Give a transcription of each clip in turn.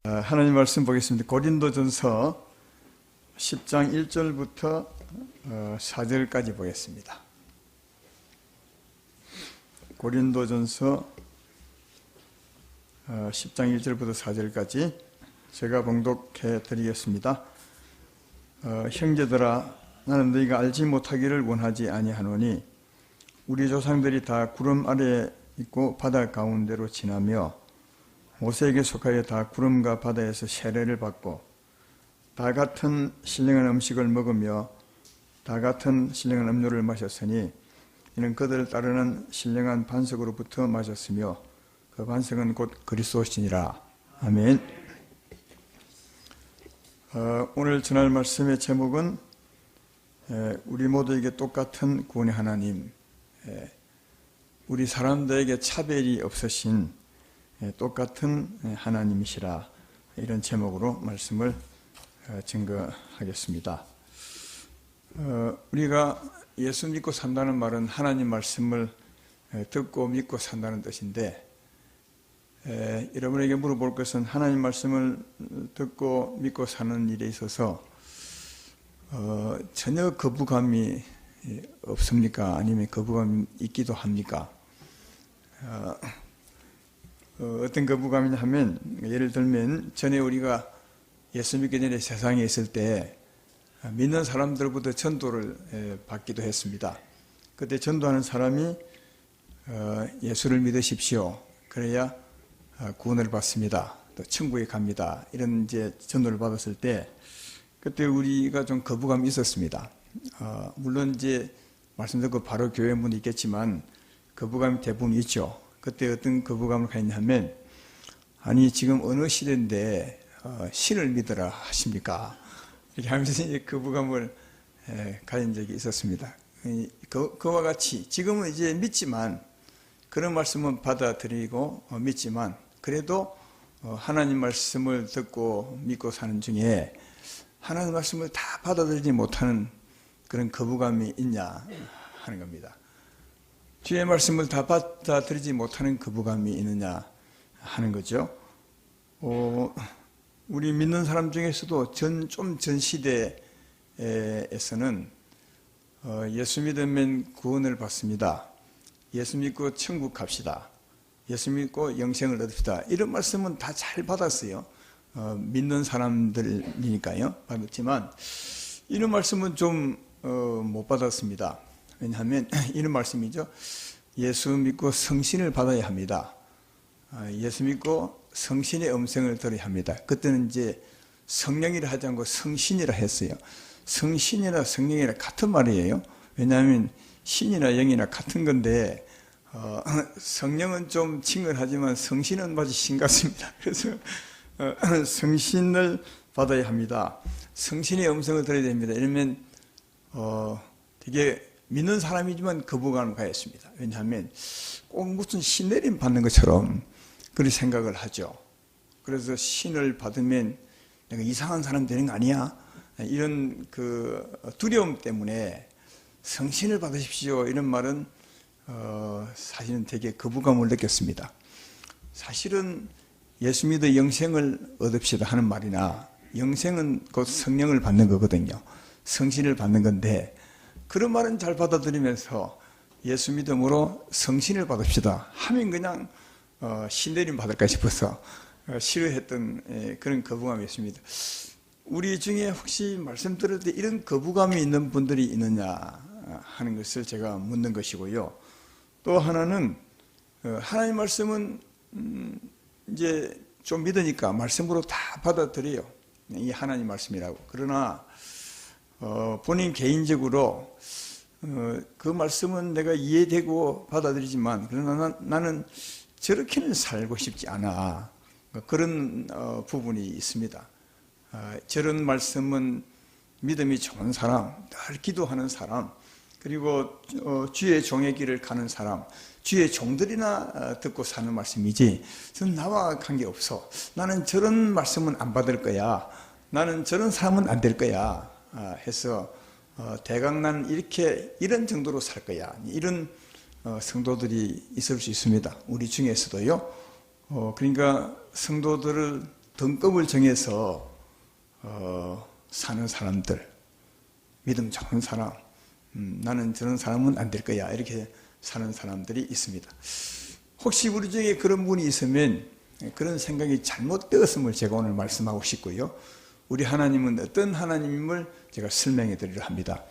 하나님 말씀 보겠습니다. 고린도전서 10장 1절부터 4절까지 보겠습니다. 고린도전서 10장 1절부터 4절까지 제가 봉독해 드리겠습니다. 형제들아, 나는 너희가 알지 못하기를 원하지 아니하노니 우리 조상들이 다 구름 아래에 있고 바다 가운데로 지나며 모세에게 속하여 다 구름과 바다에서 세례를 받고 다 같은 신령한 음식을 먹으며 다 같은 신령한 음료를 마셨으니 이는 그들을 따르는 신령한 반석으로부터 마셨으며 그 반석은 곧 그리스도시니라. 아멘. 오늘 전할 말씀의 제목은 우리 모두에게 똑같은 구원의 하나님, 우리 사람들에게 차별이 없으신 똑같은 하나님이시라, 이런 제목으로 말씀을 증거하겠습니다. 우리가 예수 믿고 산다는 말은 하나님 말씀을 듣고 믿고 산다는 뜻인데, 여러분에게 물어볼 것은 하나님 말씀을 듣고 믿고 사는 일에 있어서 전혀 거부감이 없습니까? 아니면 거부감이 있기도 합니까? 어떤 거부감이냐 하면, 예를 들면 전에 우리가 예수 믿기 전에 세상에 있을 때 믿는 사람들부터 전도를 받기도 했습니다. 그때 전도하는 사람이 예수를 믿으십시오, 그래야 구원을 받습니다, 또 천국에 갑니다, 이런 이제 전도를 받았을 때 그때 우리가 좀 거부감이 있었습니다. 물론 이제 말씀 듣고 바로 교회 문이 있겠지만 거부감이 대부분 있죠. 그때 어떤 거부감을 가졌냐면, 아니 지금 어느 시대인데 신을 믿으라 하십니까? 이렇게 하면서 이제 거부감을 가진 적이 있었습니다. 그와 같이 지금은 이제 믿지만, 그런 말씀은 받아들이고 믿지만, 그래도 하나님 말씀을 듣고 믿고 사는 중에 하나님 말씀을 다 받아들이지 못하는 그런 거부감이 있냐 하는 겁니다. 주의 말씀을 다 받아들이지 못하는 거부감이 있느냐 하는 거죠. 우리 믿는 사람 중에서도 좀 전 시대에서는 예수 믿으면 구원을 받습니다, 예수 믿고 천국 갑시다, 예수 믿고 영생을 얻읍시다, 이런 말씀은 다 잘 받았어요. 믿는 사람들이니까요, 받았지만 이런 말씀은 좀 못 받았습니다. 왜냐하면 이런 말씀이죠. 예수 믿고 성신을 받아야 합니다. 예수 믿고 성신의 음성을 들어야 합니다. 그때는 이제 성령이라 하지 않고 성신이라 했어요. 성신이나 성령이라 같은 말이에요. 왜냐하면 신이나 영이나 같은 건데, 성령은 좀 친근하지만 성신은 마치 신 같습니다. 그래서 성신을 받아야 합니다. 성신의 음성을 들어야 됩니다. 이러면 되게 믿는 사람이지만 거부감을 가졌습니다. 왜냐하면 꼭 무슨 신내림 받는 것처럼 그렇게 생각을 하죠. 그래서 신을 받으면 내가 이상한 사람 되는 거 아니야? 이런 그 두려움 때문에 성신을 받으십시오, 이런 말은 사실은 되게 거부감을 느꼈습니다. 사실은 예수 믿어 영생을 얻읍시다 하는 말이나, 영생은 곧 성령을 받는 거거든요. 성신을 받는 건데, 그런 말은 잘 받아들이면서 예수 믿음으로 성신을 받읍시다 하면 그냥 신내림 받을까 싶어서 싫어했던 그런 거부감이 있습니다. 우리 중에 혹시 말씀 들을 때 이런 거부감이 있는 분들이 있느냐 하는 것을 제가 묻는 것이고요. 또 하나는 하나님 말씀은 이제 좀 믿으니까 말씀으로 다 받아들여요. 이 하나님 말씀이라고. 그러나 본인 개인적으로 그 말씀은 내가 이해되고 받아들이지만, 그러나 나는 저렇게는 살고 싶지 않아, 그런 부분이 있습니다. 저런 말씀은 믿음이 좋은 사람, 늘 기도하는 사람, 그리고 주의 종의 길을 가는 사람, 주의 종들이나 듣고 사는 말씀이지 저는 나와 관계없어, 나는 저런 말씀은 안 받을 거야, 나는 저런 사람은 안 될 거야 해서 대강 나는 이런 정도로 살 거야, 이런 성도들이 있을 수 있습니다. 우리 중에서도요. 그러니까 성도들을 등급을 정해서 사는 사람들, 믿음 좋은 사람, 나는 저런 사람은 안 될 거야, 이렇게 사는 사람들이 있습니다. 혹시 우리 중에 그런 분이 있으면 그런 생각이 잘못되었음을 제가 오늘 말씀하고 싶고요. 우리 하나님은 어떤 하나님임을 제가 설명해 드리려 합니다.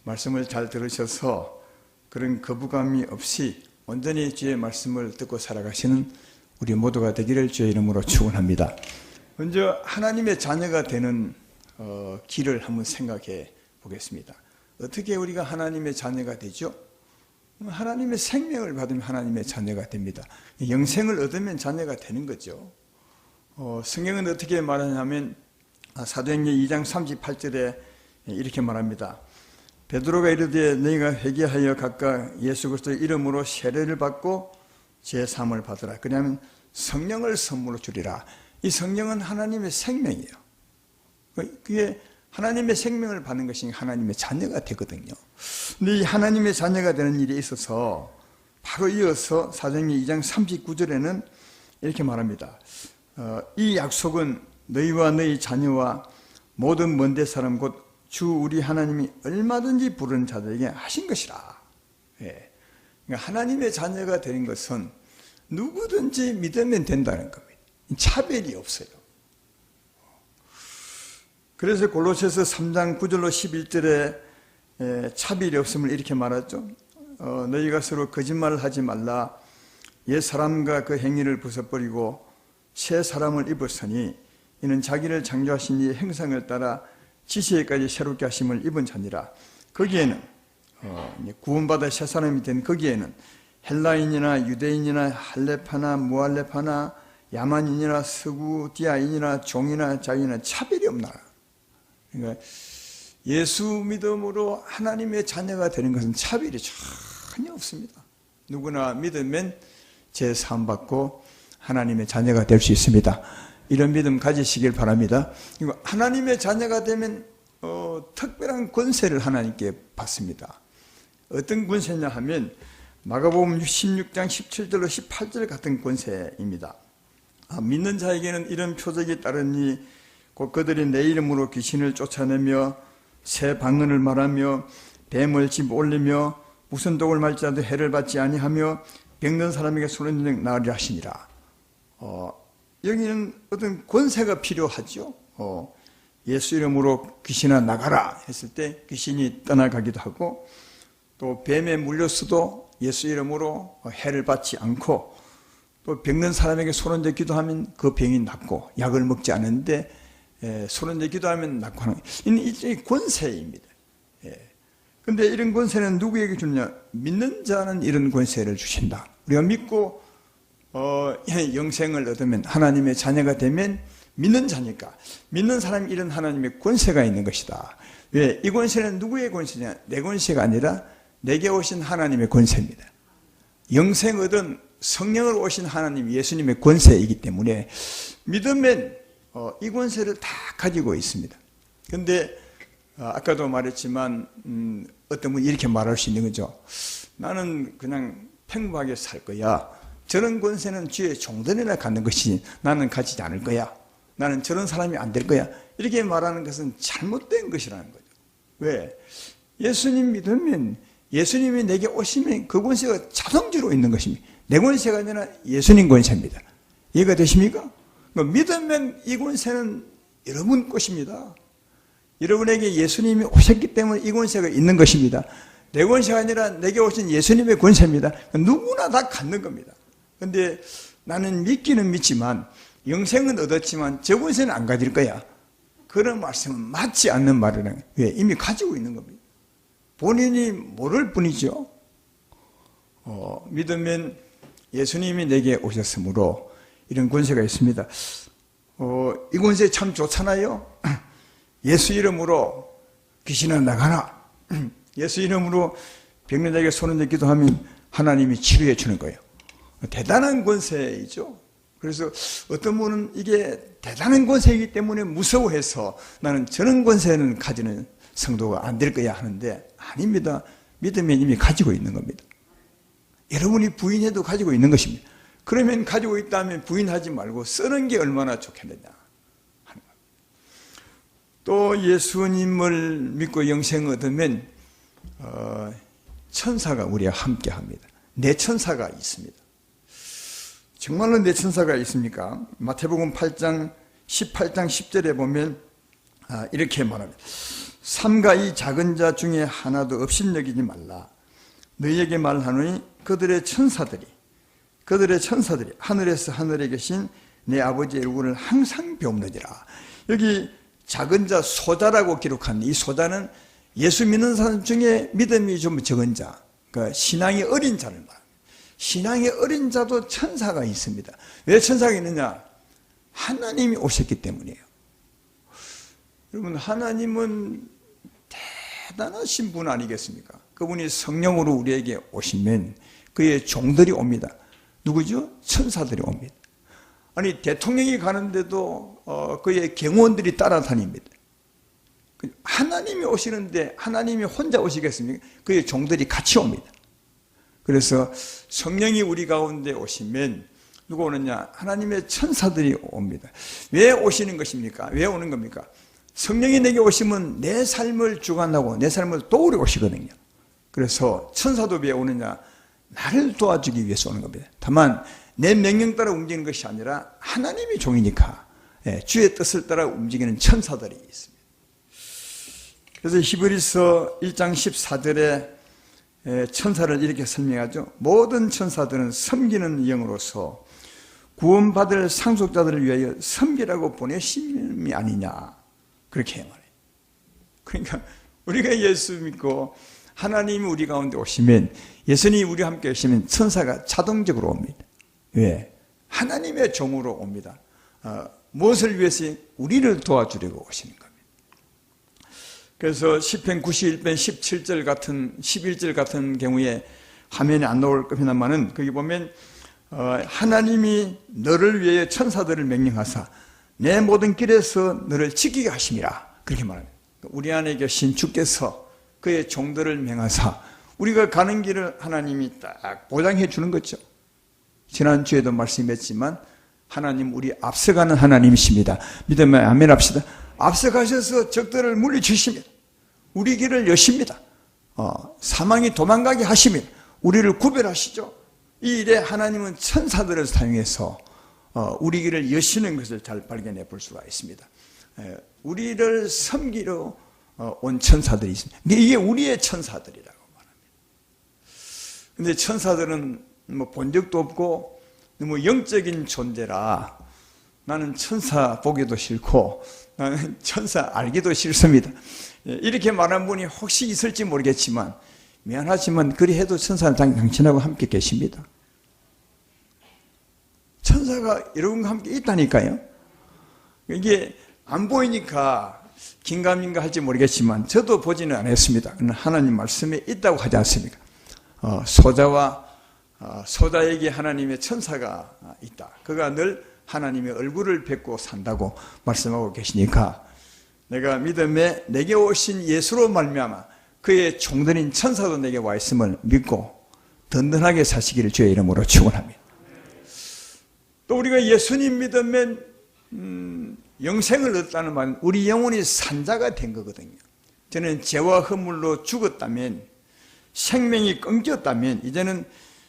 말씀을 잘 들으셔서 그런 거부감이 없이 온전히 주의 말씀을 듣고 살아가시는 우리 모두가 되기를 주의 이름으로 축원합니다. 먼저 하나님의 자녀가 되는 길을 한번 생각해 보겠습니다. 어떻게 우리가 하나님의 자녀가 되죠? 하나님의 생명을 받으면 하나님의 자녀가 됩니다. 영생을 얻으면 자녀가 되는 거죠. 성경은 어떻게 말하냐면 사도행전 2장 38절에 이렇게 말합니다. 베드로가 이르되 너희가 회개하여 각각 예수 그리스도의 이름으로 세례를 받고 제사함을 받으라. 그러면 성령을 선물로 주리라. 이 성령은 하나님의 생명이에요. 그게 하나님의 생명을 받는 것이 하나님의 자녀가 되거든요. 근데 이 하나님의 자녀가 되는 일에 있어서 바로 이어서 사도행전 2장 39절에는 이렇게 말합니다. 이 약속은 너희와 너희 자녀와 모든 먼데 사람 곧 주 우리 하나님이 얼마든지 부르는 자들에게 하신 것이라. 예. 그러니까 하나님의 자녀가 되는 것은 누구든지 믿으면 된다는 겁니다. 차별이 없어요. 그래서 골로새서 3장 9절로 11절에 차별이 없음을 이렇게 말하죠. 너희가 서로 거짓말을 하지 말라. 옛 사람과 그 행위를 벗어버리고 새 사람을 입었으니 이는 자기를 창조하신 이의 형상을 따라 지시에까지 새롭게 하심을 입은 자니라. 거기에는 구원받아 새 사람이 된 거기에는 헬라인이나 유대인이나 할레파나 무할레파나 야만인이나 스구디아인이나 종이나 자유나 차별이 없나. 그러니까 예수 믿음으로 하나님의 자녀가 되는 것은 차별이 전혀 없습니다. 누구나 믿으면 제사함 받고 하나님의 자녀가 될 수 있습니다. 이런 믿음 가지시길 바랍니다. 하나님의 자녀가 되면 특별한 권세를 하나님께 받습니다. 어떤 권세냐 하면 마가복음 16장 17절로 18절 같은 권세입니다. 믿는 자에게는 이런 표적이 따르니 곧 그들이 내 이름으로 귀신을 쫓아내며 새 방언을 말하며 뱀을 집어 올리며 무슨 독을 말지라도 해를 받지 아니하며 병든 사람에게 손을 든 나으리라 하시니라. 여기는 어떤 권세가 필요하죠. 예수 이름으로 귀신아 나가라 했을 때 귀신이 떠나가기도 하고, 또 뱀에 물렸어도 예수 이름으로 해를 받지 않고, 또 병든 사람에게 손을 대기도 하면 그 병이 낫고, 약을 먹지 않는데 손을 대기도 하면 낫고 하는 일종의 권세입니다. 그런데 이런 권세는 누구에게 주느냐? 믿는 자는 이런 권세를 주신다. 우리가 믿고 영생을 얻으면, 하나님의 자녀가 되면 믿는 자니까, 믿는 사람이 이런 하나님의 권세가 있는 것이다. 왜? 이 권세는 누구의 권세냐? 내 권세가 아니라 내게 오신 하나님의 권세입니다. 영생 얻은 성령을 오신 하나님 예수님의 권세이기 때문에 믿으면 이 권세를 다 가지고 있습니다. 그런데 아까도 말했지만 어떤 분이 이렇게 말할 수 있는 거죠. 나는 그냥 평범하게 살 거야. 저런 권세는 주의 종들이나 갖는 것이지 나는 가지지 않을 거야. 나는 저런 사람이 안 될 거야. 이렇게 말하는 것은 잘못된 것이라는 거죠. 왜? 예수님 믿으면 예수님이 내게 오시면 그 권세가 자동적으로 있는 것입니다. 내 권세가 아니라 예수님 권세입니다. 이해가 되십니까? 믿으면 이 권세는 여러분 것입니다. 여러분에게 예수님이 오셨기 때문에 이 권세가 있는 것입니다. 내 권세가 아니라 내게 오신 예수님의 권세입니다. 누구나 다 갖는 겁니다. 그런데 나는 믿기는 믿지만 영생은 얻었지만 저 권세는 안 가질 거야. 그런 말씀은 맞지 않는 말이라는 거예요. 왜? 이미 가지고 있는 겁니다. 본인이 모를 뿐이죠. 믿으면 예수님이 내게 오셨으므로 이런 권세가 있습니다. 이 권세 참 좋잖아요. 예수 이름으로 귀신아 나가라. 예수 이름으로 병든 자에게 손을 대기도 하면 하나님이 치료해 주는 거예요. 대단한 권세이죠. 그래서 어떤 분은 이게 대단한 권세이기 때문에 무서워해서 나는 저런 권세는 가지는 성도가 안 될 거야 하는데, 아닙니다. 믿으면 이미 가지고 있는 겁니다. 여러분이 부인해도 가지고 있는 것입니다. 그러면 가지고 있다면 부인하지 말고 쓰는 게 얼마나 좋겠느냐. 또 예수님을 믿고 영생을 얻으면 천사가 우리와 함께 합니다. 내 천사가 있습니다. 정말로 내 천사가 있습니까? 마태복음 8장 18장 10절에 보면 이렇게 말합니다. 삼가 이 작은 자 중에 하나도 업신여기지 말라. 너희에게 말하노니 그들의 천사들이 하늘에서 하늘에 계신 내 아버지의 얼굴을 항상 배움느니라. 여기 작은 자 소자라고 기록한 이 소자는 예수 믿는 사람 중에 믿음이 좀 적은 자, 그러니까 신앙이 어린 자를 말합니다. 신앙이 어린 자도 천사가 있습니다. 왜 천사가 있느냐? 하나님이 오셨기 때문이에요. 여러분, 하나님은 대단하신 분 아니겠습니까? 그분이 성령으로 우리에게 오시면 그의 종들이 옵니다. 누구죠? 천사들이 옵니다. 아니, 대통령이 가는데도 그의 경호원들이 따라다닙니다. 하나님이 오시는데 하나님이 혼자 오시겠습니까? 그의 종들이 같이 옵니다. 그래서 성령이 우리 가운데 오시면 누가 오느냐? 하나님의 천사들이 옵니다. 왜 오시는 것입니까? 왜 오는 겁니까? 성령이 내게 오시면 내 삶을 주관하고 내 삶을 도우려 오시거든요. 그래서 천사도 왜 오느냐? 나를 도와주기 위해서 오는 겁니다. 다만 내 명령 따라 움직이는 것이 아니라 하나님이 종이니까 주의 뜻을 따라 움직이는 천사들이 있습니다. 그래서 히브리서 1장 14절에 천사를 이렇게 설명하죠. 모든 천사들은 섬기는 영으로서 구원받을 상속자들을 위하여 섬기라고 보내심이 아니냐, 그렇게 말해요. 그러니까 우리가 예수 믿고 하나님이 우리 가운데 오시면, 예수님이 우리와 함께 오시면 천사가 자동적으로 옵니다. 왜? 하나님의 종으로 옵니다. 무엇을 위해서? 우리를 도와주려고 오시는 겁니다. 그래서 시편 91편 17절 같은 11절 같은 경우에 화면에 안 나올 겁니다만은 거기 보면 하나님이 너를 위해 천사들을 명령하사 내 모든 길에서 너를 지키게 하심이라, 그렇게 말합니다. 우리 안에 계신 주께서 그의 종들을 명하사 우리가 가는 길을 하나님이 딱 보장해 주는 거죠. 지난주에도 말씀했지만 하나님 우리 앞서가는 하나님이십니다. 믿으면 아멘 합시다. 앞서가셔서 적들을 물리치십니다. 우리 길을 여십니다. 사망이 도망가게 하시면 우리를 구별하시죠. 이 일에 하나님은 천사들을 사용해서 우리 길을 여시는 것을 잘 발견해 볼 수가 있습니다. 우리를 섬기러 온 천사들이 있습니다. 이게 우리의 천사들이라고 말합니다. 그런데 천사들은 본 적도 없고 너무 영적인 존재라 나는 천사 보기도 싫고 나는 천사 알기도 싫습니다. 이렇게 말한 분이 혹시 있을지 모르겠지만 미안하지만 그리 해도 천사는 당신하고 함께 계십니다. 천사가 여러분과 함께 있다니까요. 이게 안 보이니까 긴가민가 할지 모르겠지만 저도 보지는 않았습니다. 그러나 하나님 말씀에 있다고 하지 않습니까? 소자에게 하나님의 천사가 있다. 그가 늘 하나님의 얼굴을 뵙고 산다고 말씀하고 계시니까 내가 믿음에 내게 오신 예수로 말미암아 그의 종들인 천사도 내게 와 있음을 믿고 든든하게 사시기를 주의 이름으로 축원합니다. 또 우리가 예수님 믿으면 영생을 얻다는 말은 우리 영혼이 산자가 된 거거든요. 저는 죄와 허물로 죽었다면, 생명이 끊겼다면 이제는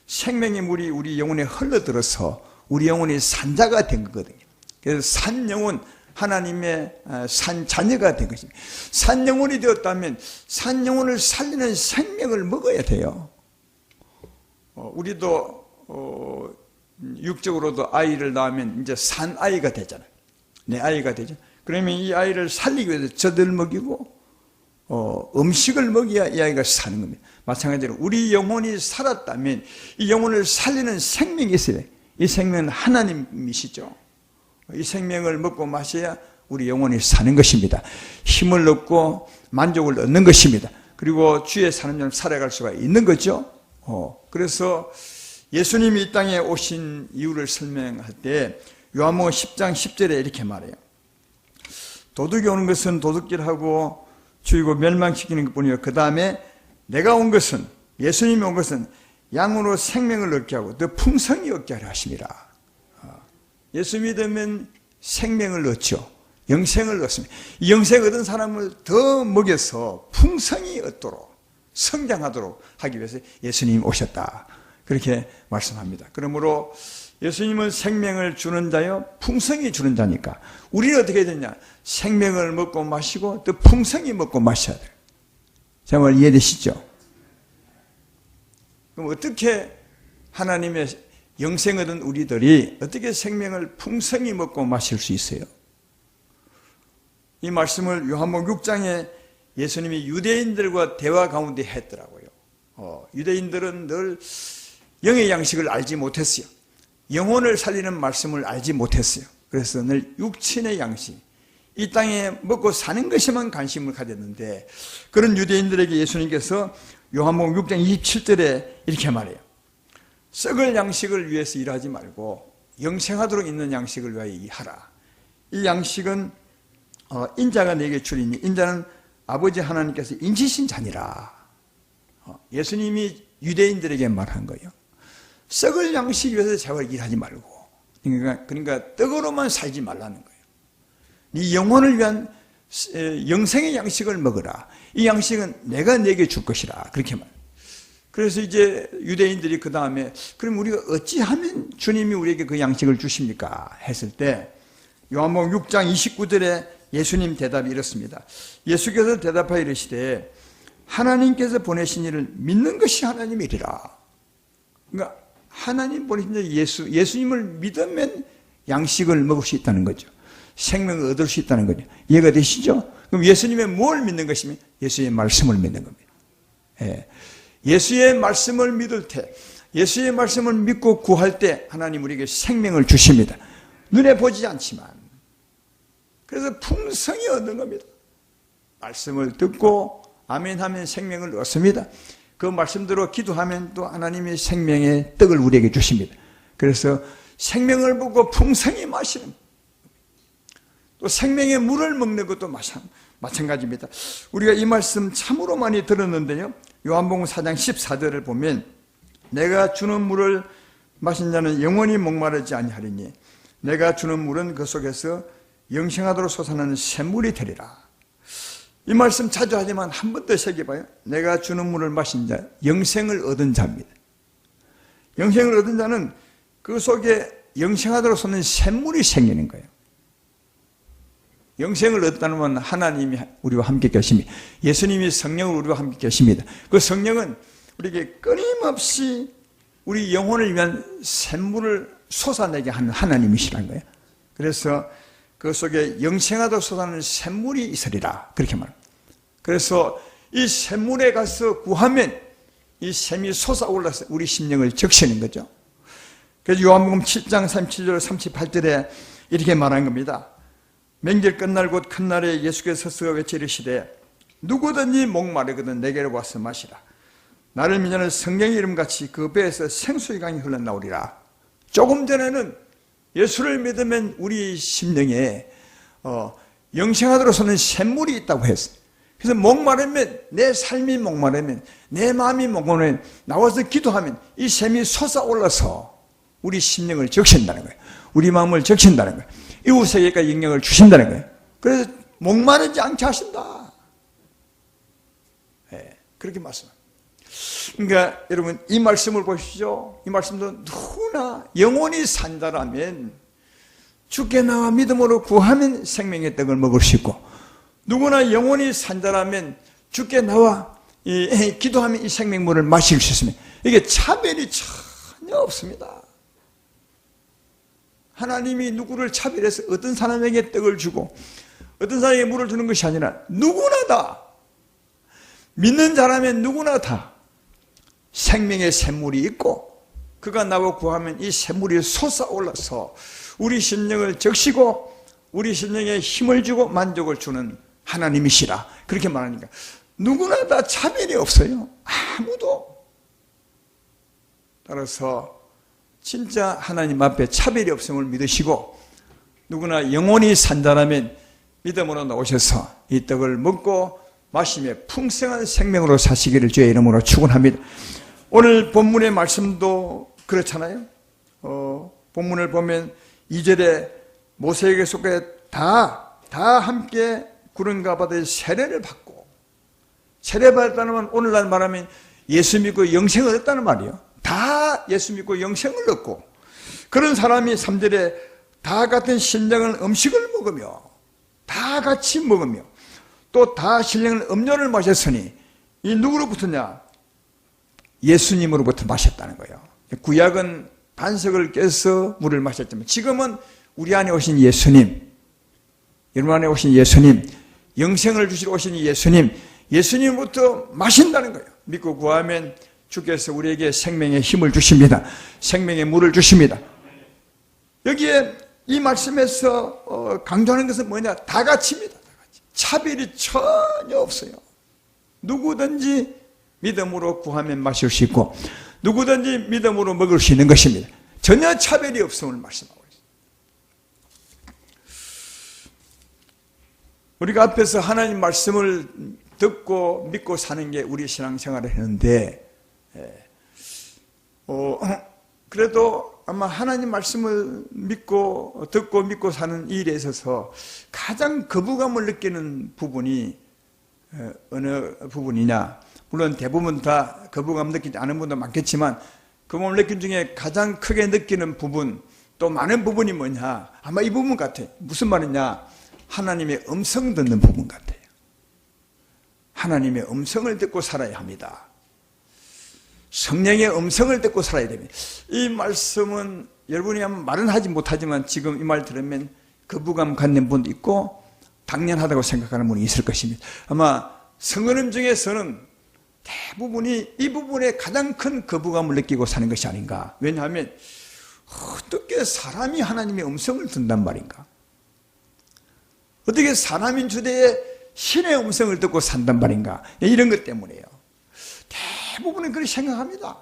생명의 물이 우리 영혼에 흘러들어서 우리 영혼이 산자가 된 거거든요. 그래서 산 영혼, 하나님의 산 자녀가 된 것입니다. 산 영혼이 되었다면 산 영혼을 살리는 생명을 먹어야 돼요. 우리도 육적으로도 아이를 낳으면 이제 산 아이가 되잖아요. 내 아이가 되죠. 그러면 이 아이를 살리기 위해서 젖을 먹이고 음식을 먹여야 이 아이가 사는 겁니다. 마찬가지로 우리 영혼이 살았다면 이 영혼을 살리는 생명이 있어야 돼요. 이 생명은 하나님이시죠. 이 생명을 먹고 마셔야 우리 영혼이 사는 것입니다. 힘을 얻고 만족을 얻는 것입니다. 그리고 주의 사는 점 살아갈 수가 있는 거죠. 그래서 예수님이 이 땅에 오신 이유를 설명할 때 요한복음 10장 10절에 이렇게 말해요. 도둑이 오는 것은 도둑질하고 죽이고 멸망시키는 것뿐이요 그 다음에 내가 온 것은, 예수님이 온 것은 양으로 생명을 얻게 하고 더 풍성히 얻게 하려 하심이라. 예수 믿으면 생명을 얻죠. 영생을 얻습니다. 이 영생을 얻은 사람을 더 먹여서 풍성히 얻도록 성장하도록 하기 위해서 예수님이 오셨다. 그렇게 말씀합니다. 그러므로 예수님은 생명을 주는 자요 풍성히 주는 자니까 우리는 어떻게 해야 되냐? 생명을 먹고 마시고 또 풍성히 먹고 마셔야 돼요. 제 말 이해되시죠? 그럼 어떻게 하나님의 영생 얻은 우리들이 어떻게 생명을 풍성히 먹고 마실 수 있어요? 이 말씀을 요한복음 6장에 예수님이 유대인들과 대화 가운데 했더라고요. 유대인들은 늘 영의 양식을 알지 못했어요. 영혼을 살리는 말씀을 알지 못했어요. 그래서 늘 육신의 양식, 이 땅에 먹고 사는 것에만 관심을 가졌는데 그런 유대인들에게 예수님께서 요한복음 6장 27절에 이렇게 말해요. 썩을 양식을 위해서 일하지 말고 영생하도록 있는 양식을 위하여 일하라. 이 양식은 인자가 내게 주리니 인자는 아버지 하나님께서 인치신 자니라. 예수님이 유대인들에게 말한 거예요. 썩을 양식 위해서 제발 일하지 말고 그러니까 떡으로만 살지 말라는 거예요. 네 영혼을 위한 영생의 양식을 먹으라. 이 양식은 내가 내게 줄 것이라. 그렇게 말. 그래서 이제 유대인들이 그 다음에 그럼 우리가 어찌하면 주님이 우리에게 그 양식을 주십니까? 했을 때 요한복음 6장 29절에 예수님 대답이 이렇습니다. 예수께서 대답하여 이르시되 하나님께서 보내신 이를 믿는 것이 하나님이리라. 그러니까 하나님 보내신 예수님을 믿으면 양식을 먹을 수 있다는 거죠. 생명을 얻을 수 있다는 거죠. 이해가 되시죠? 그럼 예수님의 뭘 믿는 것이면 예수의 말씀을 믿는 겁니다. 예수의 말씀을 믿을 때, 예수의 말씀을 믿고 구할 때 하나님 우리에게 생명을 주십니다. 눈에 보지 않지만. 그래서 풍성히 얻는 겁니다. 말씀을 듣고 아멘 하면 생명을 얻습니다. 그 말씀대로 기도하면 또 하나님이 생명의 떡을 우리에게 주십니다. 그래서 생명을 보고 풍성히 마시는, 또 생명의 물을 먹는 것도 마찬가지입니다. 우리가 이 말씀 참으로 많이 들었는데요. 요한복음 4장 14절을 보면 내가 주는 물을 마신 자는 영원히 목마르지 아니하리니 내가 주는 물은 그 속에서 영생하도록 솟아나는 샘물이 되리라. 이 말씀 자주 하지만 한 번 더 새겨봐요. 내가 주는 물을 마신 자, 영생을 얻은 자입니다. 영생을 얻은 자는 그 속에 영생하도록 솟는 샘물이 생기는 거예요. 영생을 얻다는 건 하나님이 우리와 함께 계십니다. 예수님이 성령을 우리와 함께 계십니다. 그 성령은 우리에게 끊임없이 우리 영혼을 위한 샘물을 솟아내게 하는 하나님이시라는 거예요. 그래서 그 속에 영생하도록 솟아나는 샘물이 있으리라. 그렇게 말합니다. 그래서 이 샘물에 가서 구하면 이 샘이 솟아올라서 우리 심령을 적시는 거죠. 그래서 요한복음 7장 37절 38절에 이렇게 말한 겁니다. 명절 끝날 곧 큰 날에 예수께서 서서 외치시되 누구든지 목마르거든 내게로 와서 마시라. 나를 믿는 성령의 이름같이 그 배에서 생수의 강이 흘러나오리라. 조금 전에는 예수를 믿으면 우리 심령에 영생하도록 솟는 샘물이 있다고 했어요. 그래서 목마르면, 내 삶이 목마르면, 내 마음이 목마르면 나와서 기도하면 이 샘이 솟아올라서 우리 심령을 적신다는 거예요. 우리 마음을 적신다는 거예요. 이웃에게까지 영향을 주신다는 거예요. 그래서 목마르지 않게 하신다. 그렇게 말씀합니다. 그러니까 여러분 이 말씀을 보십시오. 이 말씀도 누구나 영원히 산다라면 주께 나와 믿음으로 구하면 생명의 떡을 먹을 수 있고, 누구나 영원히 산다라면 주께 나와 기도하면 이 생명물을 마실 수 있습니다. 이게 차별이 전혀 없습니다. 하나님이 누구를 차별해서 어떤 사람에게 떡을 주고 어떤 사람에게 물을 주는 것이 아니라 누구나 다, 믿는 자라면 누구나 다 생명의 샘물이 있고 그가 나와 구하면 이 샘물이 솟아올라서 우리 심령을 적시고 우리 심령에 힘을 주고 만족을 주는 하나님이시라. 그렇게 말하니까 누구나 다 차별이 없어요. 아무도. 따라서 진짜 하나님 앞에 차별이 없음을 믿으시고 누구나 영원히 산다라면 믿음으로 나오셔서 이 떡을 먹고 마시며 풍성한 생명으로 사시기를 주의 이름으로 축원합니다. 오늘 본문의 말씀도 그렇잖아요. 본문을 보면 2절에 모세에게 속해 다 다 함께 구름과 바다의 세례를 받고, 세례받았다는 건 오늘날 말하면 예수 믿고 영생을 얻었다는 말이에요. 다 예수 믿고 영생을 얻고, 그런 사람이 3절에 다 같은 신령한 음식을 먹으며, 다 같이 먹으며, 또 다 신령한 음료를 마셨으니, 이 누구로부터냐? 예수님으로부터 마셨다는 거예요. 구약은 반석을 깨서 물을 마셨지만 지금은 우리 안에 오신 예수님, 여러분 안에 오신 예수님, 영생을 주시러 오신 예수님, 예수님부터 마신다는 거예요. 믿고 구하면 주께서 우리에게 생명의 힘을 주십니다. 생명의 물을 주십니다. 여기에 이 말씀에서 강조하는 것은 뭐냐? 다 같이입니다. 다 같이. 차별이 전혀 없어요. 누구든지 믿음으로 구하면 마실 수 있고 누구든지 믿음으로 먹을 수 있는 것입니다. 전혀 차별이 없음을 말씀하고 있습니다. 우리가 앞에서 하나님 말씀을 듣고 믿고 사는 게 우리 신앙생활을 했는데, 그래도 아마 하나님 말씀을 믿고 듣고 믿고 사는 일에 있어서 가장 거부감을 느끼는 부분이 어느 부분이냐? 물론 대부분 다 거부감 느끼지 않은 분도 많겠지만 거부감을 느낀 중에 가장 크게 느끼는 부분, 또 많은 부분이 뭐냐? 아마 이 부분 같아요. 무슨 말이냐? 하나님의 음성 듣는 부분 같아요. 하나님의 음성을 듣고 살아야 합니다. 성령의 음성을 듣고 살아야 됩니다. 이 말씀은 여러분이 말은 하지 못하지만 지금 이 말 들으면 거부감 갖는 분도 있고 당연하다고 생각하는 분이 있을 것입니다. 아마 성도님 중에서는 대부분이 이 부분에 가장 큰 거부감을 느끼고 사는 것이 아닌가. 왜냐하면 어떻게 사람이 하나님의 음성을 듣는단 말인가? 어떻게 사람인 주제에 신의 음성을 듣고 산단 말인가? 이런 것 때문에요. 대부분은 그렇게 생각합니다.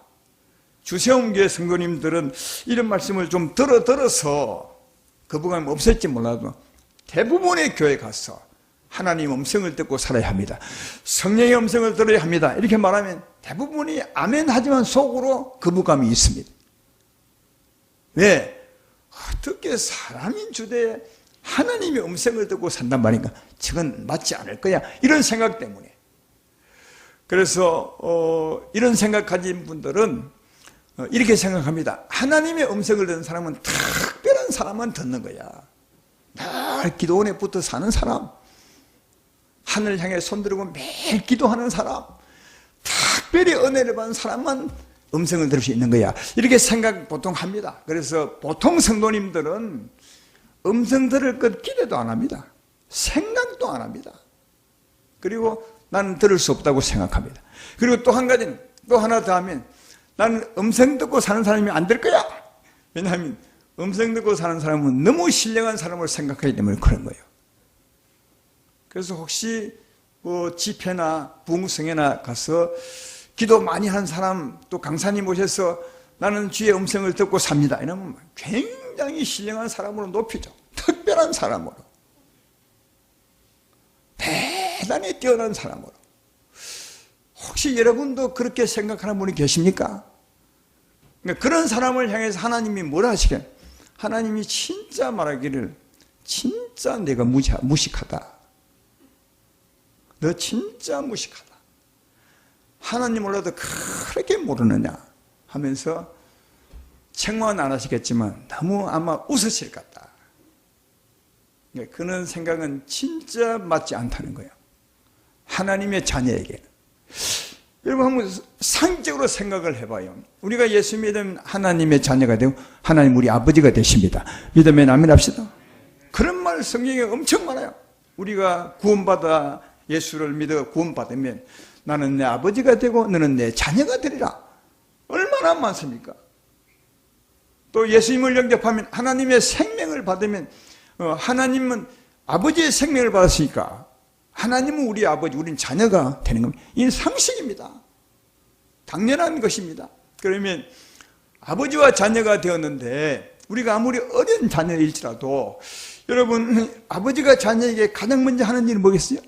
주세움교회 성도님들은 이런 말씀을 좀 들어서 거부감이 없을지 몰라도 대부분의 교회 가서 하나님 음성을 듣고 살아야 합니다. 성령의 음성을 들어야 합니다. 이렇게 말하면 대부분이 아멘 하지만 속으로 거부감이 있습니다. 왜? 어떻게 사람인 주제에 하나님의 음성을 듣고 산단 말인가? 저건 맞지 않을 거야. 이런 생각 때문에. 그래서 이런 생각 가진 분들은 이렇게 생각합니다. 하나님의 음성을 듣는 사람은 특별한 사람만 듣는 거야. 늘 기도원에 붙어 사는 사람, 하늘 향해 손들고 매일 기도하는 사람, 특별히 은혜를 받은 사람만 음성을 들을 수 있는 거야. 이렇게 생각 보통 합니다. 그래서 보통 성도님들은 음성 들을 것 기대도 안 합니다. 생각도 안 합니다. 그리고 나는 들을 수 없다고 생각합니다. 그리고 또 한 가지는, 또 하나 더 하면 나는 음성 듣고 사는 사람이 안 될 거야. 왜냐하면 음성 듣고 사는 사람은 너무 신령한 사람을 생각하기 때문에 그런 거예요. 그래서 혹시 뭐 집회나 부흥성회나 가서 기도 많이 하는 사람, 또 강사님 오셔서 나는 주의 음성을 듣고 삽니다. 이러면 굉장히 신령한 사람으로 높이죠. 특별한 사람으로. 대단히 뛰어난 사람으로. 혹시 여러분도 그렇게 생각하는 분이 계십니까? 그러니까 그런 사람을 향해서 하나님이 뭐라 하시게? 하나님이 진짜 말하기를 진짜 내가 무식하다. 너 진짜 무식하다. 하나님 몰라도 그렇게 모르느냐 하면서 책망은 안 하시겠지만 너무 아마 웃으실 것 같다. 그런 생각은 진짜 맞지 않다는 거예요. 하나님의 자녀에게는. 여러분 한번 상적으로 생각을 해봐요. 우리가 예수 믿으면 하나님의 자녀가 되고 하나님 우리 아버지가 되십니다. 믿으면 아멘 합시다. 그런 말 성경에 엄청 많아요. 우리가 구원받아 예수를 믿어 구원받으면 나는 내 아버지가 되고 너는 내 자녀가 되리라. 얼마나 많습니까? 또 예수님을 영접하면 하나님의 생명을 받으면 하나님은 아버지의 생명을 받았으니까 하나님은 우리 아버지, 우리는 자녀가 되는 겁니다. 이는 상식입니다. 당연한 것입니다. 그러면 아버지와 자녀가 되었는데 우리가 아무리 어린 자녀일지라도 여러분 아버지가 자녀에게 가장 먼저 하는 일은 뭐겠어요?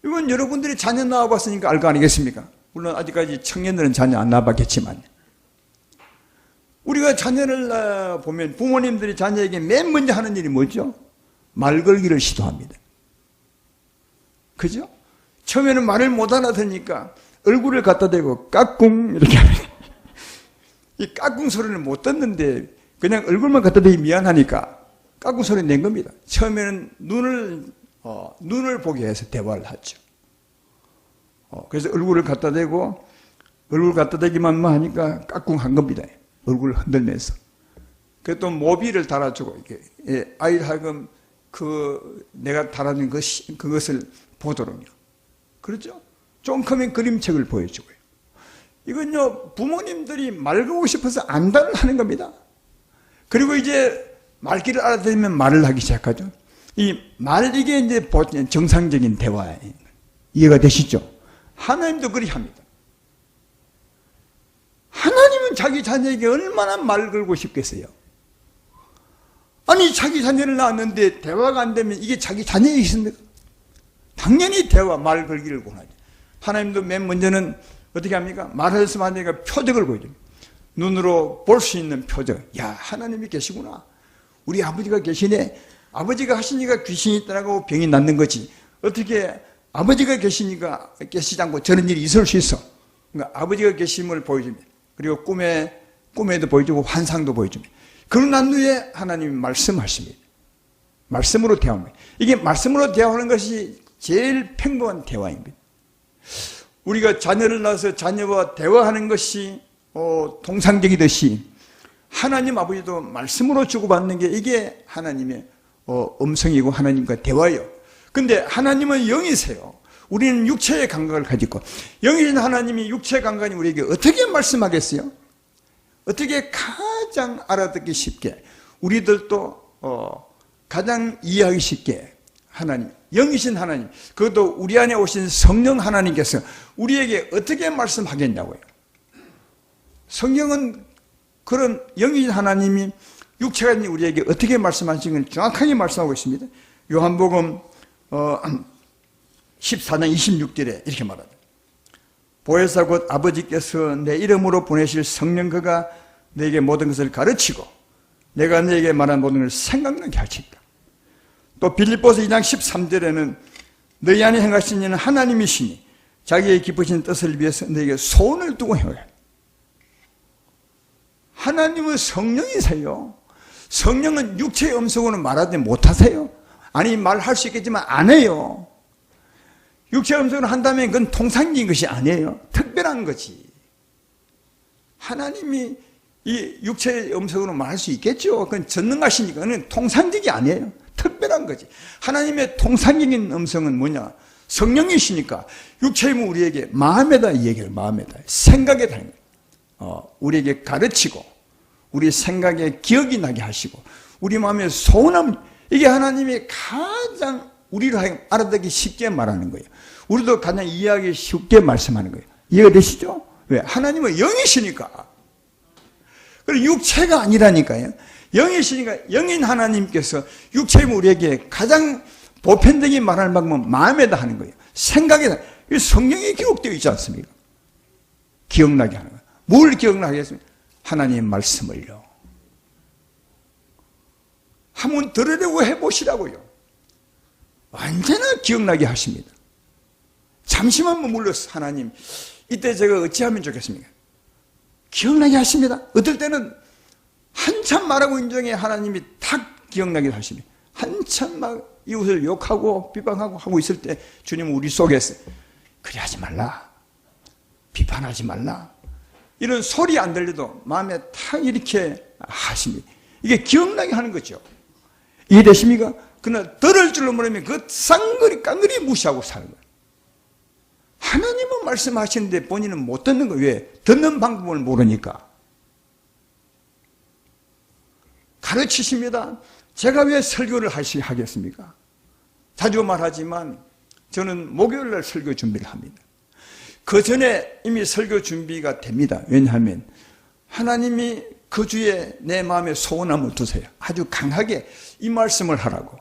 이건 여러분들이 자녀 낳아봤으니까 알 거 아니겠습니까? 물론 아직까지 청년들은 자녀 안 낳아봤겠지만 우리가 자녀를 보면 부모님들이 자녀에게 맨 먼저 하는 일이 뭐죠? 말 걸기를 시도합니다. 그죠? 처음에는 말을 못 알아듣으니까 얼굴을 갖다 대고 까꿍 이렇게 합니다. 이 까꿍 소리를 못 듣는데 그냥 얼굴만 갖다 대기 미안하니까 까꿍 소리 낸 겁니다. 처음에는 눈을 보게 해서 대화를 하죠. 그래서 얼굴을 갖다 대고 얼굴 갖다 대기만 하니까 까꿍 한 겁니다. 얼굴을 흔들면서. 그 또 모비를 달아주고 이렇게 아이를 하여금 내가 달아준 그것을 보도록요. 그렇죠? 좀 크면 그림책을 보여주고요. 이건요, 부모님들이 말 걸고 싶어서 안달을 하는 겁니다. 그리고 이제 말귀를 알아들으면 말을 하기 시작하죠. 이게 이제 정상적인 대화예요. 이해가 되시죠? 하나님도 그리 합니다. 하나님은 자기 자녀에게 얼마나 말 걸고 싶겠어요? 아니, 자기 자녀를 낳았는데 대화가 안 되면 이게 자기 자녀에 있습니까? 당연히 말 걸기를 원하죠. 하나님도 맨 먼저는 어떻게 합니까? 말해서만 안 되니까 표적을 보여줍니다. 눈으로 볼 수 있는 표적. 야, 하나님이 계시구나. 우리 아버지가 계시네. 아버지가 하시니까 귀신이 있다고 병이 낫는 거지. 어떻게 아버지가 계시지 않고 저런 일이 있을 수 있어. 그러니까 아버지가 계심을 보여줍니다. 그리고 꿈에도 보여주고 환상도 보여줍니다. 그러고 난 후에 하나님이 말씀하십니다. 말씀으로 대화합니다. 이게 말씀으로 대화하는 것이 제일 평범한 대화입니다. 우리가 자녀를 낳아서 자녀와 대화하는 것이 통상적이듯이 하나님 아버지도 말씀으로 주고받는 게 이게 하나님의 음성이고 하나님과 대화예요. 근데 하나님은 영이세요. 우리는 육체의 감각을 가지고 영이신 하나님이 육체의 감각이 우리에게 어떻게 말씀하겠어요? 어떻게 가장 알아듣기 쉽게 우리들도 가장 이해하기 쉽게 하나님, 영이신 하나님, 그것도 우리 안에 오신 성령 하나님께서 우리에게 어떻게 말씀하겠냐고요. 성령은 그런 영이신 하나님이 육체가 있는 우리에게 어떻게 말씀하시는 걸 정확하게 말씀하고 있습니다. 요한복음 14장 26절에 이렇게 말합니다. 보혜사 곧 아버지께서 내 이름으로 보내실 성령 그가 내게 모든 것을 가르치고 내가 너에게 말한 모든 것을 생각나게 하시리라. 또 빌립보서 2장 13절에는 너희 안에 행하신 이는 하나님이시니 자기의 기쁘신 뜻을 위해서 너에게 소원을 두고 행하라. 하나님은 성령이세요. 성령은 육체의 음성으로는 말하지 못하세요. 아니, 말할 수 있겠지만 안 해요. 육체의 음성으로 한다면 그건 통상적인 것이 아니에요. 특별한 거지. 하나님이 이 육체의 음성으로 말할 수 있겠죠. 그건 전능하시니까. 그건 통상적이 아니에요. 특별한 거지. 하나님의 통상적인 음성은 뭐냐? 성령이시니까 육체임은 우리에게 마음에다 얘기를 마음에다 생각에 다는 거예요. 우리에게 가르치고 우리 생각에 기억이 나게 하시고 우리 마음에 소원함, 이게 하나님이 가장 우리로 하여금 알아듣기 쉽게 말하는 거예요. 우리도 가장 이해하기 쉽게 말씀하는 거예요. 이해가 되시죠? 왜? 하나님은 영이시니까. 그리고 육체가 아니라니까요. 영이시니까 영인 하나님께서 육체임은 우리에게 가장 보편적인 말하는 방법은 마음에다 하는 거예요. 생각에다. 성경에 기록되어 있지 않습니까? 기억나게 하는 거예요. 뭘 기억나게 했습니까? 하나님의 말씀을요. 한번 들으려고 해보시라고요. 언제나 기억나게 하십니다. 잠시만 머물러서 하나님, 이때 제가 어찌하면 좋겠습니까? 기억나게 하십니다. 어떨 때는 한참 말하고 인정해 하나님이 탁 기억나게 하십니다. 한참 막 이웃을 욕하고 비방하고 하고 있을 때 주님은 우리 속에서 그래 하지 말라, 비판하지 말라, 이런 소리 안 들려도 마음에 탁 이렇게 하십니다. 이게 기억나게 하는 거죠. 이해되십니까? 그러나 들을 줄로 모르면 그 깡그리 무시하고 사는 거예요. 하나님은 말씀하시는데 본인은 못 듣는 거예요. 왜? 듣는 방법을 모르니까. 가르치십니다. 제가 왜 설교를 하겠습니까? 자주 말하지만 저는 목요일날 설교 준비를 합니다. 그 전에 이미 설교 준비가 됩니다. 왜냐하면 하나님이 그 주에 내 마음에 소원함을 두세요. 아주 강하게 이 말씀을 하라고.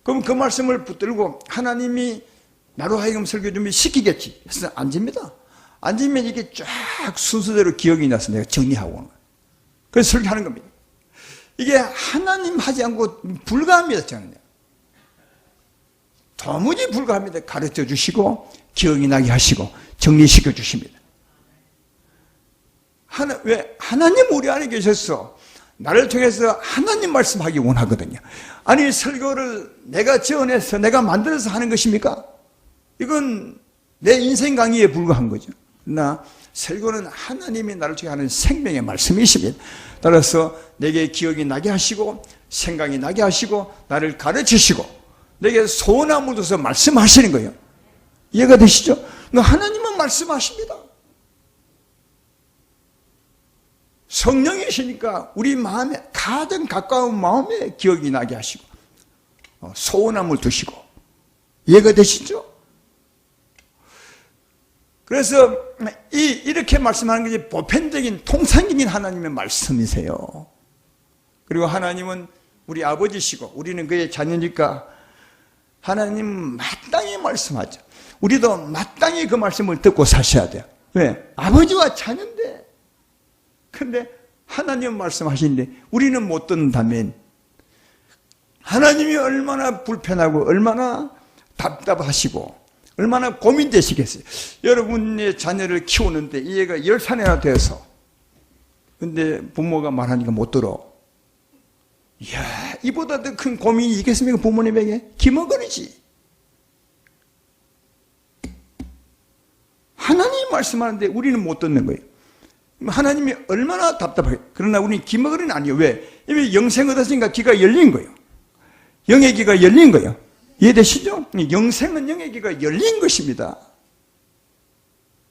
그럼 그 말씀을 붙들고 하나님이 나로 하여금 설교 준비 시키겠지. 그래서 앉습니다. 앉으면 이게 쫙 순서대로 기억이 나서 내가 정리하고 오는 거예요. 그래서 설교하는 겁니다. 이게 하나님 하지 않고 불가합니다. 저는요. 도무지 불가합니다. 가르쳐 주시고 기억이 나게 하시고 정리시켜 주십니다. 왜? 하나님 우리 안에 계셔서 나를 통해서 하나님 말씀하기 원하거든요. 아니 설교를 내가 지어내서 내가 만들어서 하는 것입니까? 이건 내 인생 강의에 불과한 거죠. 그러나 설교는 하나님이 나를 통해 하는 생명의 말씀이십니다. 따라서 내게 기억이 나게 하시고 생각이 나게 하시고 나를 가르치시고 내게 소원함을 줘서 말씀하시는 거예요. 이해가 되시죠? 하나님은 말씀하십니다. 성령이시니까 우리 마음에 가장 가까운 마음에 기억이 나게 하시고 소원함을 두시고 이해가 되시죠? 그래서 이렇게 말씀하는 것이 보편적인 통상적인 하나님의 말씀이세요. 그리고 하나님은 우리 아버지시고 우리는 그의 자녀니까 하나님 마땅히 말씀하죠. 우리도 마땅히 그 말씀을 듣고 사셔야 돼요. 왜? 아버지와 자녀인데. 근데 하나님 말씀하시는데 우리는 못 듣는다면 하나님이 얼마나 불편하고 얼마나 답답하시고 얼마나 고민되시겠어요. 여러분의 자녀를 키우는데 이 애가 10살이나 돼서 근데 부모가 말하니까 못 들어. 이야, 이보다 더 큰 고민이 있겠습니까? 부모님에게? 기머거리지. 하나님이 말씀하는데 우리는 못 듣는 거예요. 하나님이 얼마나 답답해요. 그러나 우리는 기머거리는 아니에요. 왜? 이미 영생 얻었으니까 귀가 열린 거예요. 영의 귀가 열린 거예요. 이해되시죠? 영생은 영의 귀가 열린 것입니다.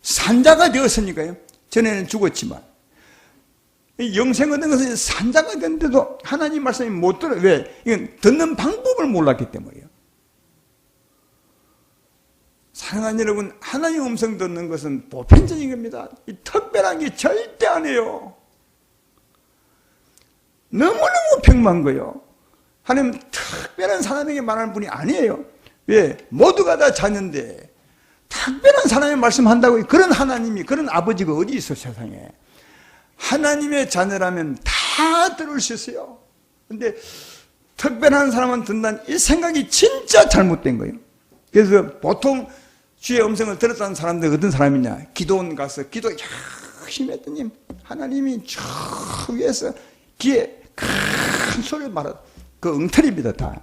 산자가 되었으니까요. 전에는 죽었지만 영생 얻은 것은 산자가 됐는데도 하나님 말씀이 못 들어요. 왜? 이건 듣는 방법을 몰랐기 때문이에요. 사랑하는 여러분, 하나님 음성 듣는 것은 보편적인 겁니다. 이 특별한 게 절대 아니에요. 너무너무 평범한 거예요. 하나님 특별한 사람에게 말하는 분이 아니에요. 왜? 모두가 다 자녀인데 특별한 사람이 말씀한다고 그런 하나님이 그런 아버지가 어디 있어 세상에. 하나님의 자녀라면 다 들을 수 있어요. 근데 특별한 사람은 듣는다는 이 생각이 진짜 잘못된 거예요. 그래서 보통 주의 음성을 들었다는 사람들 어떤 사람이냐? 기도원 가서 기도 열심히 했더니 하나님이 저 위에서 귀에 큰 소리를 말하다. 그 엉터리입니다. 다.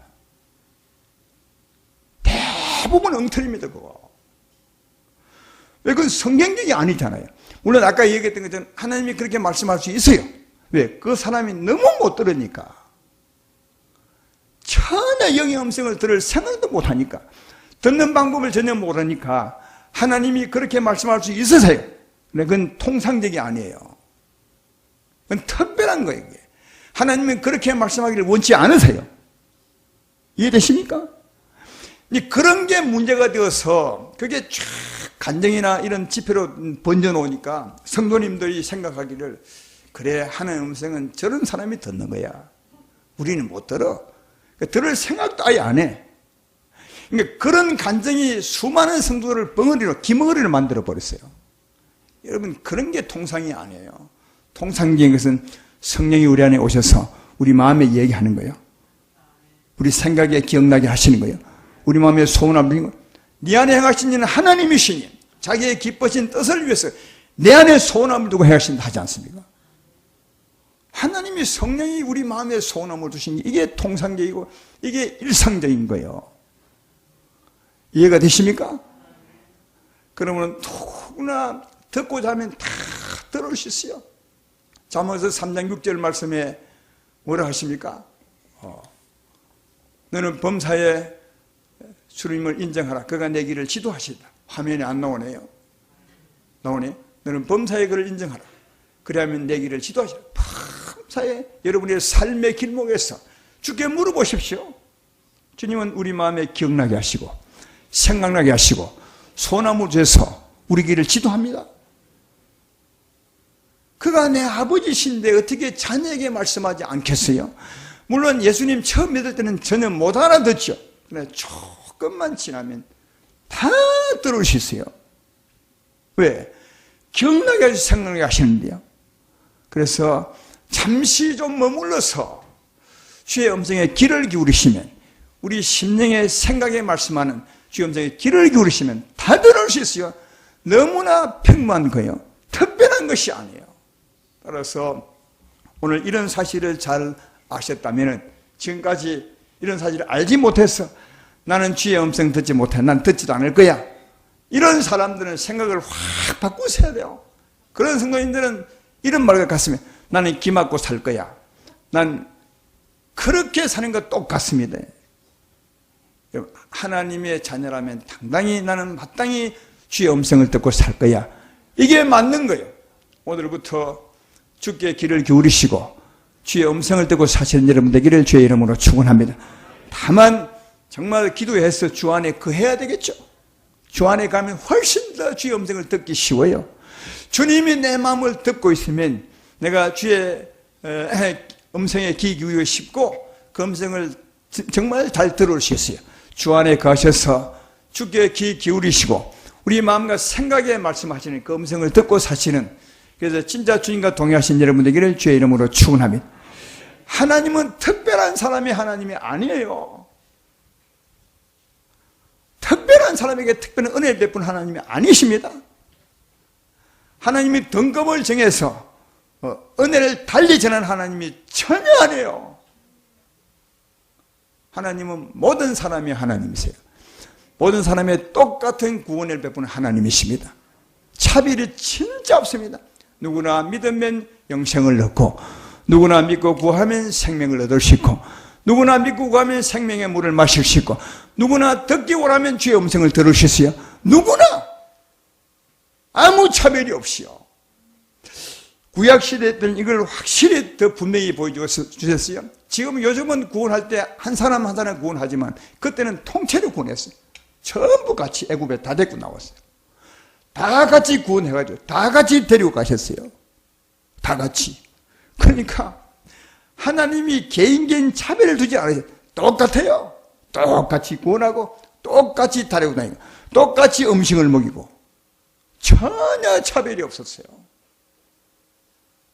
대부분 엉터리입니다. 그거. 왜? 그건 성경적이 아니잖아요. 물론 아까 얘기했던 것처럼 하나님이 그렇게 말씀할 수 있어요. 왜? 그 사람이 너무 못 들으니까. 전혀 영의 음성을 들을 생각도 못하니까. 듣는 방법을 전혀 모르니까 하나님이 그렇게 말씀할 수 있으세요. 근데 그건 통상적이 아니에요. 그건 특별한 거예요. 하나님은 그렇게 말씀하기를 원치 않으세요. 이해되십니까? 그런 게 문제가 되어서 그게 쫙 간증이나 이런 집회로 번져놓으니까 성도님들이 생각하기를 그래, 하나님의 음성은 저런 사람이 듣는 거야. 우리는 못 들어. 들을 생각도 아예 안 해. 그러니까 그런 간증이 수많은 성도들을 벙어리로, 기머리로 만들어버렸어요. 여러분, 그런 게 통상이 아니에요. 통상적인 것은 성령이 우리 안에 오셔서 우리 마음에 얘기하는 거예요. 우리 생각에 기억나게 하시는 거예요. 우리 마음에 소원함을 드리는 거예요. 네 안에 행하신 이는 하나님이시니 자기의 기뻐진 뜻을 위해서 내 안에 소원함을 두고 행하신다 하지 않습니까? 하나님이 성령이 우리 마음에 소원함을 두신 게 이게 통상적이고 이게 일상적인 거예요. 이해가 되십니까? 그러면 누구나 듣고자 하면 다 들을 수 있어요. 잠언서 3장 6절 말씀에 뭐라 하십니까? 너는 범사에 주님을 인정하라. 그가 내 길을 지도하시다. 화면에 안 나오네요. 나오네. 너는 범사에 그를 인정하라. 그래야면 내 길을 지도하시라. 범사에 여러분의 삶의 길목에서 주께 물어보십시오. 주님은 우리 마음에 기억나게 하시고 생각나게 하시고 소나무 주에서 우리 길을 지도합니다. 그가 내 아버지신데 어떻게 자녀에게 말씀하지 않겠어요? 물론 예수님 처음 믿을 때는 전혀 못 알아듣죠. 그러나 조금만 지나면 다 들을 수 있어요. 왜? 기억나게 하시고 생각나게 하시는데요. 그래서 잠시 좀 머물러서 주의 음성에 귀를 기울이시면, 우리 심령의 생각에 말씀하는 주의 음성에 귀를 기울이시면 다 들을 수 있어요. 너무나 평범한 거예요. 특별한 것이 아니에요. 따라서 오늘 이런 사실을 잘 아셨다면, 지금까지 이런 사실을 알지 못해서 나는 주의 음성 듣지 못해, 난 듣지도 않을 거야, 이런 사람들은 생각을 확 바꾸셔야 돼요. 그런 성도님들은 이런 말과 같으면 나는 귀 막고 살 거야, 난 그렇게 사는 것 똑같습니다. 하나님의 자녀라면 당당히 나는 마땅히 주의 음성을 듣고 살 거야, 이게 맞는 거예요. 오늘부터 주께 귀를 기울이시고 주의 음성을 듣고 사시는 여러분 되기를 주의 이름으로 축원합니다. 다만 정말 기도해서 주 안에 거해야 되겠죠. 주 안에 가면 훨씬 더 주의 음성을 듣기 쉬워요. 주님이 내 마음을 듣고 있으면 내가 주의 음성에 귀 기울이고 싶고 그 음성을 정말 잘 들을 수 있어요. 주 안에 거하셔서 주께 귀 기울이시고 우리 마음과 생각에 말씀하시는 그 음성을 듣고 사시는, 그래서 진짜 주님과 동행하신 여러분 되기를 주의 이름으로 축원합니다. 하나님은 특별한 사람이 하나님이 아니에요. 특별한 사람에게 특별한 은혜를 베푼 하나님이 아니십니다. 하나님이 등급을 정해서 은혜를 달리 전하는 하나님이 전혀 아니에요. 하나님은 모든 사람이 하나님이세요. 모든 사람의 똑같은 구원을 베푸는 하나님이십니다. 차별이 진짜 없습니다. 누구나 믿으면 영생을 얻고, 누구나 믿고 구하면 생명을 얻을 수 있고, 누구나 믿고 구하면 생명의 물을 마실 수 있고, 누구나 듣기 원하면 주의 음성을 들을 수 있어요. 누구나 아무 차별이 없이요. 구약시대 때는 이걸 확실히 더 분명히 보여주셨어요. 지금 요즘은 구원할 때 한 사람 한 사람 구원하지만 그때는 통째로 구원했어요. 전부 같이 애굽에 다 데리고 나왔어요. 다 같이 구원해가지고 다 같이 데리고 가셨어요. 다 같이. 그러니까 하나님이 개인 차별을 두지 않아요. 똑같아요. 똑같이 구원하고 똑같이 데리고 다니고 똑같이 음식을 먹이고 전혀 차별이 없었어요.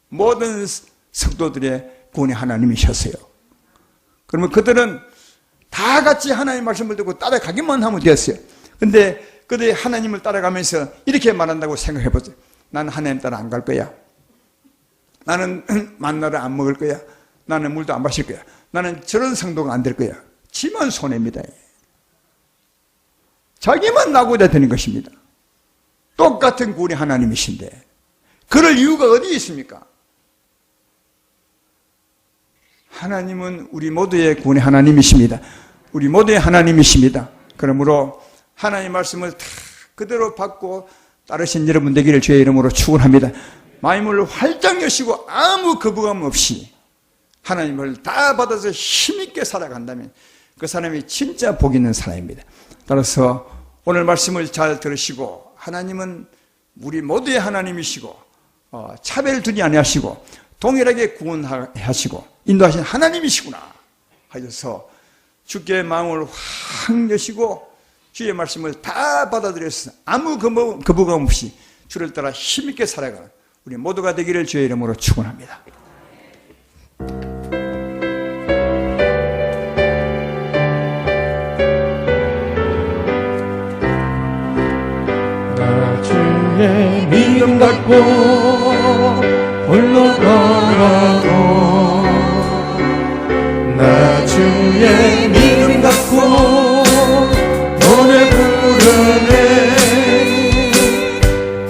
모든 성도들의 구원의 하나님이셨어요. 그러면 그들은 다 같이 하나님의 말씀을 듣고 따라가기만 하면 됐어요. 근데 그들이 하나님을 따라가면서 이렇게 말한다고 생각해 보세요. 나는 하나님 따라 안 갈 거야. 나는 만나를 안 먹을 거야. 나는 물도 안 마실 거야. 나는 저런 성도가 안 될 거야. 지만 손해입니다. 자기만 나고자 되는 것입니다. 똑같은 구원의 하나님이신데 그럴 이유가 어디 있습니까? 하나님은 우리 모두의 구원의 하나님이십니다. 우리 모두의 하나님이십니다. 그러므로 하나님의 말씀을 다 그대로 받고 따르신 여러분 되기를 주의 이름으로 축원합니다. 마음을 활짝 여시고 아무 거부감 없이 하나님을 다 받아서 힘있게 살아간다면 그 사람이 진짜 복 있는 사람입니다. 따라서 오늘 말씀을 잘 들으시고 하나님은 우리 모두의 하나님이시고 차별 두지 아니하시고 동일하게 구원하시고 인도하신 하나님이시구나 하셔서 주께 마음을 확 여시고 주의 말씀을 다 받아들여서 아무 거부감 없이 주를 따라 힘있게 살아가는 우리 모두가 되기를 주의 이름으로 축원합니다. 나 주의 믿음 갖고 홀로 걸어도 나 주의 믿음 갖고 노래 부르네.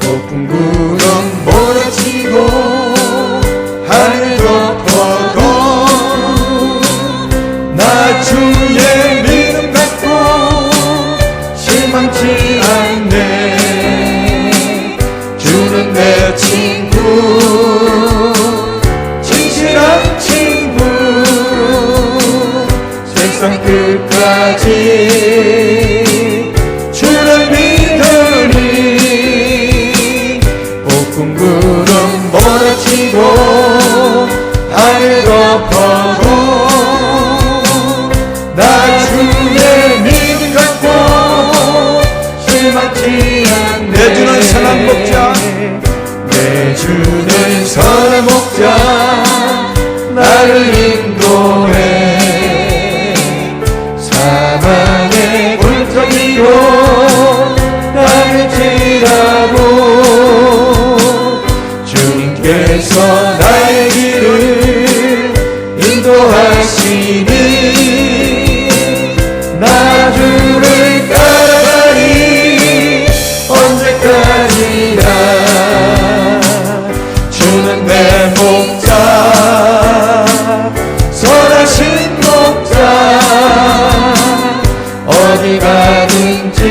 높은 구름 몰아치고 하늘 덮어도 나 주의 믿음 갖고 실망치 않네. 주는 내 친구, 진실한 친구, 세상 끝까지 주를 믿으리. 높은 구름 몰아치고 하늘 덮어도 나 주의 믿음 갖고 실망치 않네. 내 주는 선한 목자, 내 주는 선한 목자 나를 인도해. 사망의 골짜기로 다닐지라도 주님께서 나의 길을 인도하시니 나 주를 따라가리 언제까지나 주는 내 목자 선하신 목자 어디 가든지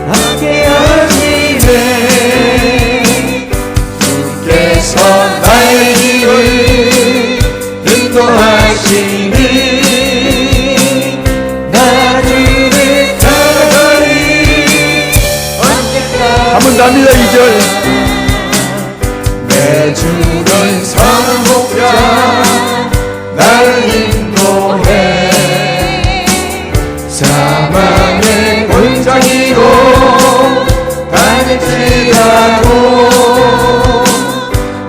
함께 하시네 주께서 나의 길을 인도하시니 나 주를 따라가리 언제까지 한번 더 합니다. 2절. 내 주는 선한 목자 나를 인도해 사망의 골짜기로 다닐지라도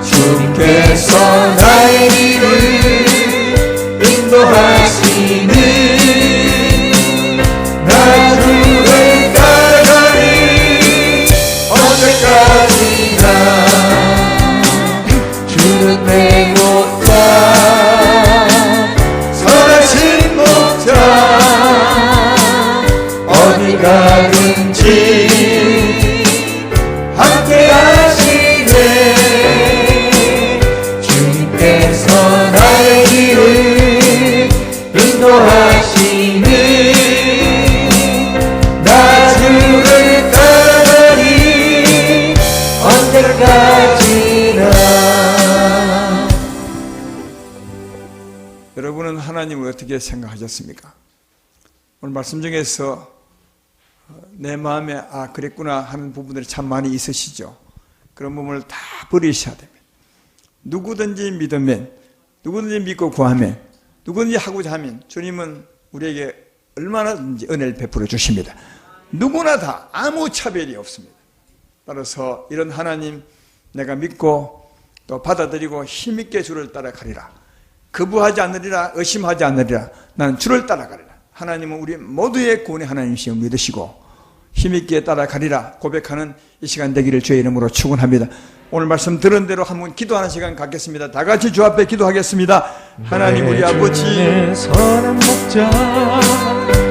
주님께서 나의 길을 인도하시니 나 주를 따라가리 언제까지나 주는 내 목자 선하신 목자 어디 가든지 함께 하시네 주님께서 나의 길을 인도하시니 나 주를 따라가리 언제까지나 여러분은 하나님을 어떻게 생각하셨습니까? 오늘 말씀 중에서 내 마음에 아 그랬구나 하는 부분들이 참 많이 있으시죠. 그런 부분을 다 버리셔야 됩니다. 누구든지 믿으면, 누구든지 믿고 구하면, 누구든지 하고자 하면 주님은 우리에게 얼마나든지 은혜를 베풀어 주십니다. 누구나 다 아무 차별이 없습니다. 따라서 이런 하나님 내가 믿고 또 받아들이고 힘있게 주를 따라가리라. 거부하지 않으리라, 의심하지 않으리라. 나는 주를 따라가리라. 하나님은 우리 모두의 구원의 하나님이심을 믿으시고 힘있게 따라가리라 고백하는 이 시간 되기를 주의 이름으로 축원합니다. 오늘 말씀 들은 대로 한번 기도하는 시간 갖겠습니다. 다 같이 주 앞에 기도하겠습니다. 하나님 우리 아버지 선한 목자